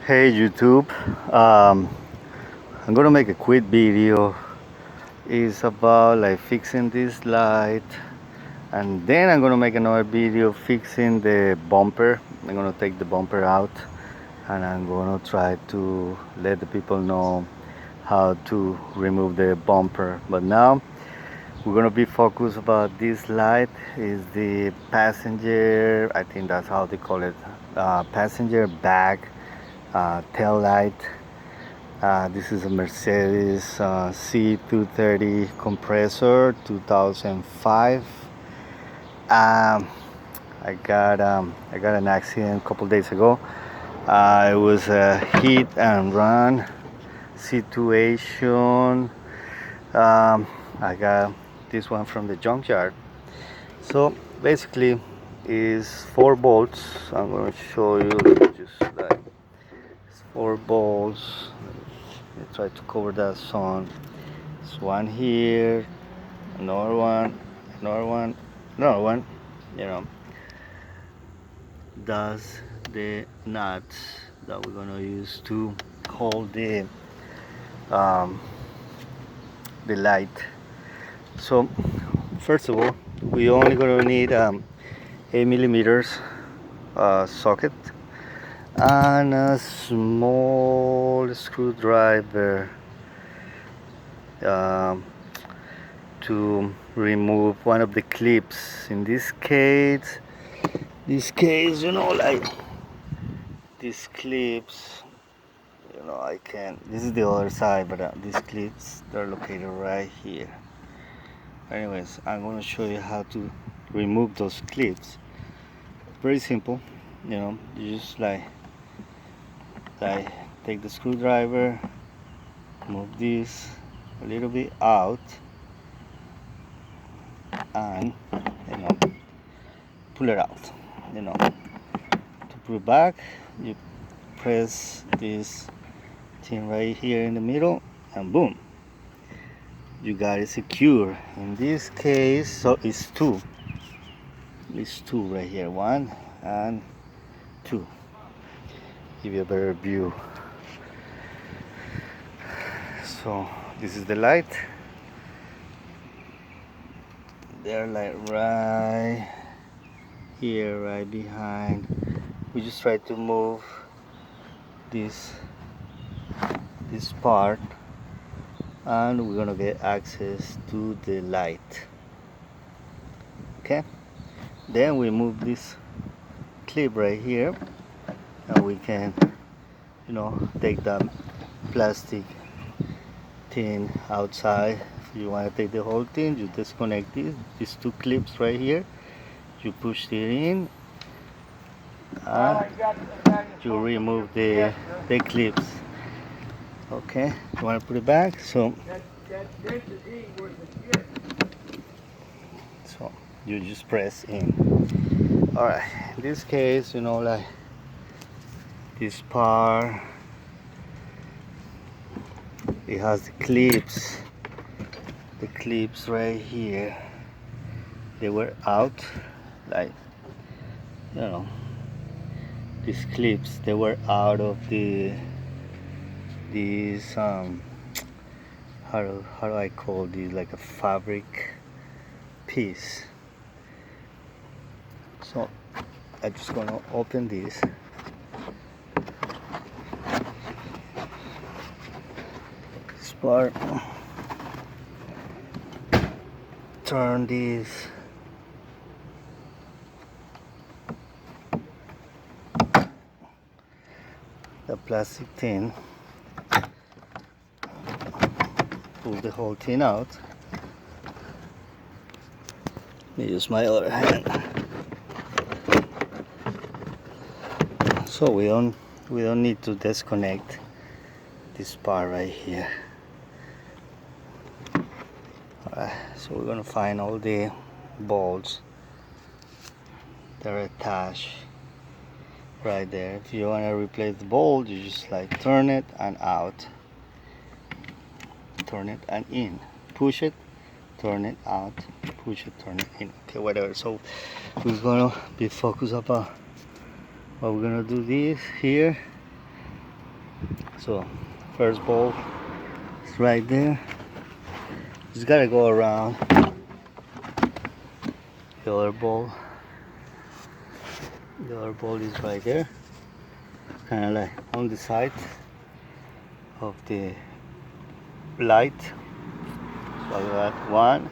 Hey YouTube, I'm gonna make a quick video. It's about like fixing this light, and then I'm gonna make another video fixing the bumper. I'm gonna take the bumper out, and I'm gonna try to let the people know how to remove the bumper. But now we're gonna be focused about this light. Is the passenger, I think that's how they call it, passenger back tail light. This is a Mercedes C230 compressor 2005. um, I got an accident a couple days ago. It was a hit and run situation. I got this one from the junkyard. So basically is 4 bolts. I'm going to show you just like it's 4 bolts. I try to cover that sun. There's one here, another one, another one, another one. You know, that's the nuts that we're gonna use to hold um, the light. So first of all, we only gonna need 8 millimeters socket and a small screwdriver um, to remove one of the clips. In this case, you know, like these clips, you know, I can, this is the other side, but these clips, they're located right here. Anyways, I'm going to show you how to remove those clips. Very simple, you know. You just like take the screwdriver, move this a little bit out, and you know, pull it out. You know, to pull it back, you press this thing right here in the middle, and boom, you got it secure. In this case, so it's two right here, 1 and 2. Give you a better view. So this is the light. They're like right here, right behind. We just try to move this part, and we're gonna get access to the light. Okay, then we move this clip right here, and we can, you know, take that plastic thing outside. If you want to take the whole thing, you disconnect these 2 clips right here. You push it in, and you remove the clips. Okay, you want to put it back, so you just press in. All right, in this case, you know, like this part, it has the clips right here. They were out, like, you know, these clips, they were out of these how do I call these, like a fabric piece. So I'm just gonna open this. This part, turn this, the plastic tin, pull the whole tin out. Let me use my other hand. So we don't need to disconnect this part right here. Alright, so we're gonna find all the bolts that are attached right there. If you want to replace the bolt, you just like turn it and out, turn it and in, push it, turn it out, push it, turn it in. Okay, whatever. So we're gonna be focused about what we're gonna do this here. So first bolt is right there. Just gotta go around the other bolt. The other bolt is right there, kind of like on the side of the light. So I got 1,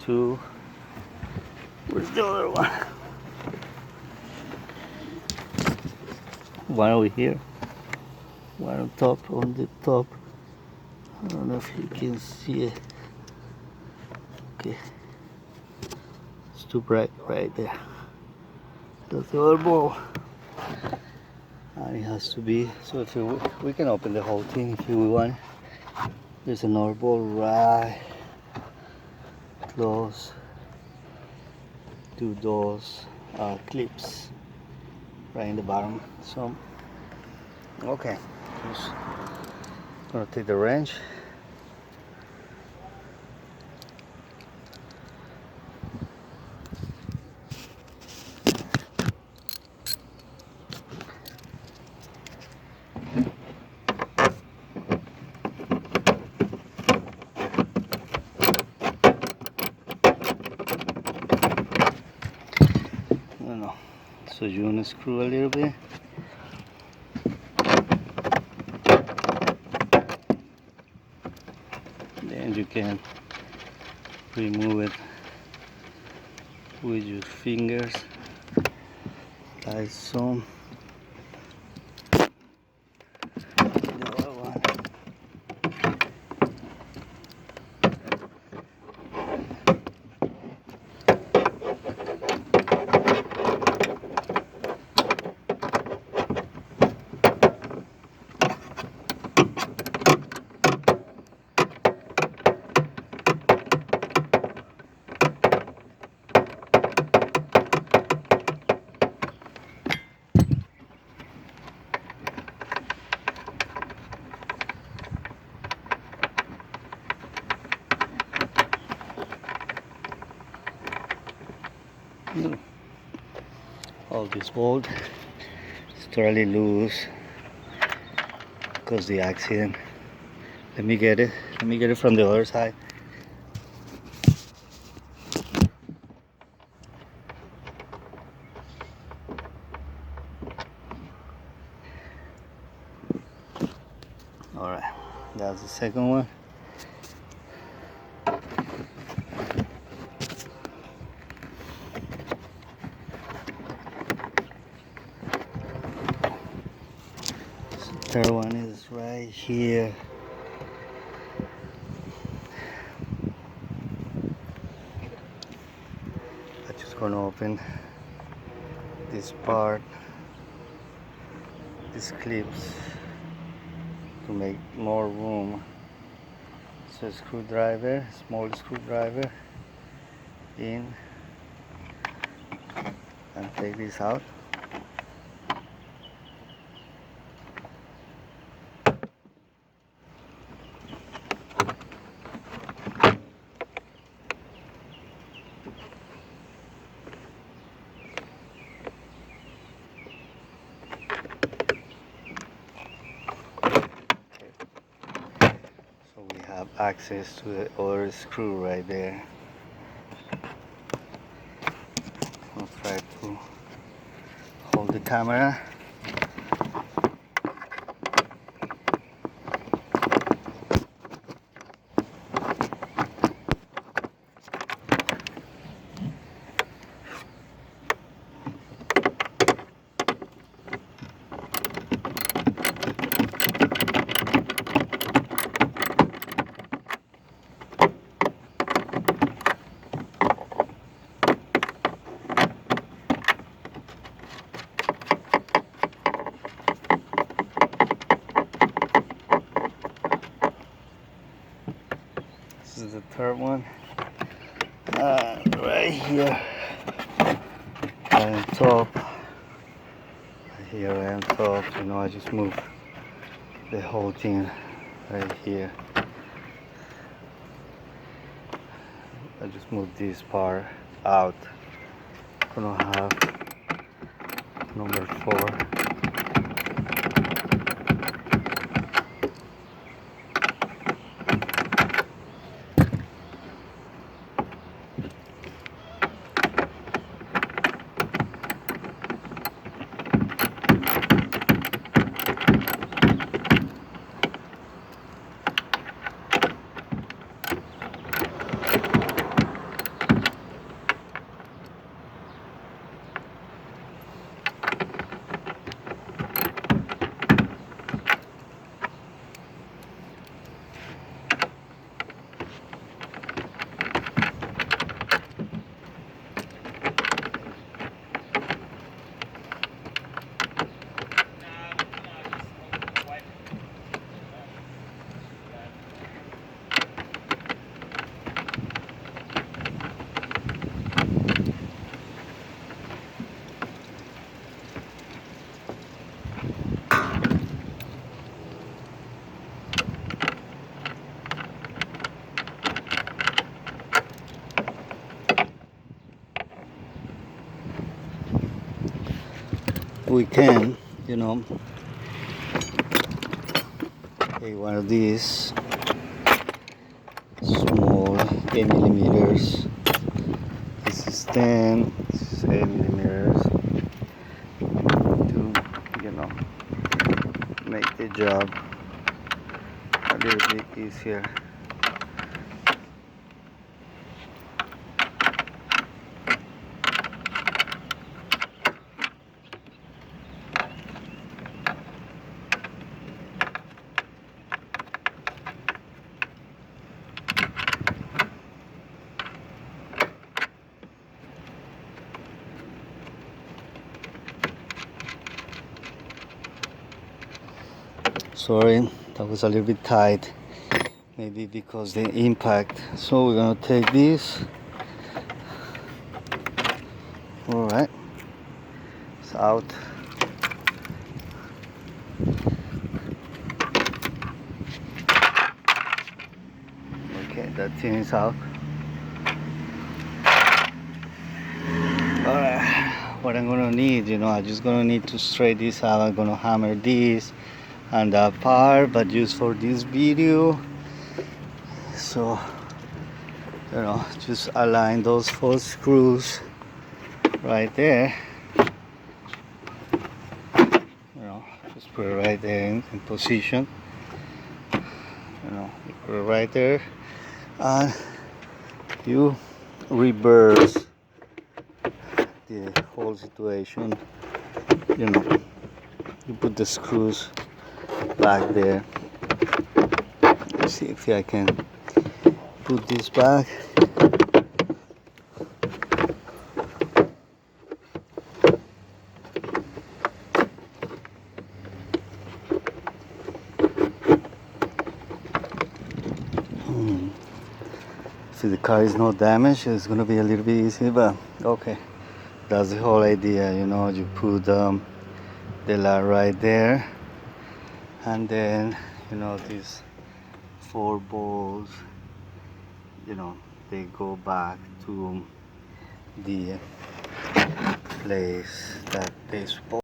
2. Where's the other one? One over here. One on top, on the top. I don't know if you can see it. Okay. It's too bright right there. That's the other ball. And it has to be, so if we can open the whole thing if we want. There's another ball right close to those clips right in the bottom. So okay, just gonna take the wrench. So you want to screw a little bit. Then you can remove it with your fingers like so. The other one. All this bolt is totally loose because the accident. Let me get it from the other side. All right, that's the second one. Third one is right here. I'm just gonna open this part, these clips, to make more room. So screwdriver, small screwdriver in, and take this out. Access to the other screw right there. I'll try to hold the camera. This is the third one. Right here, right on top. Right here, right on top. You know, I just move the whole thing right here. I just move this part out. Gonna have number 4. we can, you know, take one of these small 8 millimeters. This is 10, this is 8 millimeters to, you know, make the job a little bit easier. Sorry, that was a little bit tight, maybe because the impact. So we're gonna take this. All right, it's out. Okay, that thing is out. All right, what I'm gonna need, you know, I'm just gonna need to straighten this out. I'm gonna hammer this and that part, but just for this video. So, you know, just align those 4 screws right there. You know, just put it right there in position. You know, you put it right there, and you reverse the whole situation. You know, you put the screws back there. Let's see if I can put this back. See, the car is not damaged. It's gonna be a little bit easy, but okay, that's the whole idea. You know, you put the light right there, and then, you know, these 4 bolts, you know, they go back to the place that they supposed